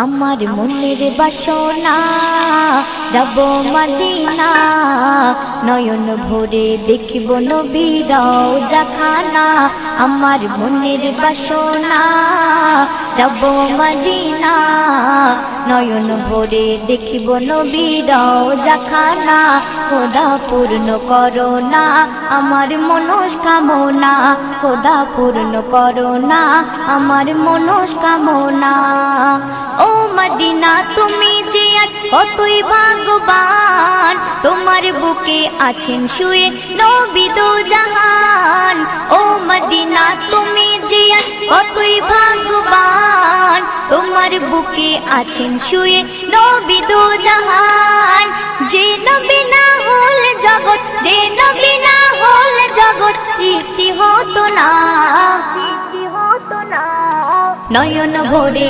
আমার মনের বাসনা যাব মদিনা, নয়ন ভরে দেখিব নবীর রওজাখানা। আমার মনের বাসনা যাব মদিনা, নয়ন ভরে দেখিব নবীর রওজাখানা। খোদা পূর্ণ করো না আমার মনস্কামনা, খোদা পূর্ণ করো না আমার মনস্কামনা। ও মদিনা তুমি যে কতই ভাগ্যবান, তোমার বুকে আছেন শুয়ে নবী দো জাহান। ও মদিনা তুমি যে কতই ভাগ্যবান, তোমার বুকে আছেন শুয়ে নবী দো জাহান। যে নবী না হল জগৎ, যে নবী না হল জগৎ সৃষ্টি হতো না। নয়ন ভরে